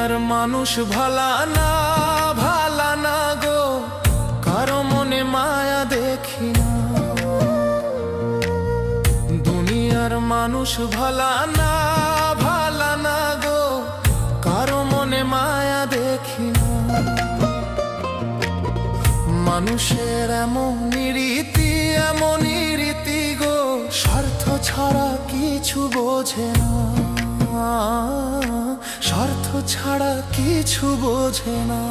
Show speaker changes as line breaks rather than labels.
দুনিয়ার মানুষ ভালা না, ভালা না গো, কারো মনে মায়া দেখি না। দুনিয়ার মানুষ ভালা না, ভালা না গো, কারো মনে মায়া দেখি না। মানুষের এমনই রীতি গো, স্বার্থ ছাড়া কিছু বোঝে না, স্বার্থ ছাড়া কিছু বোঝে না।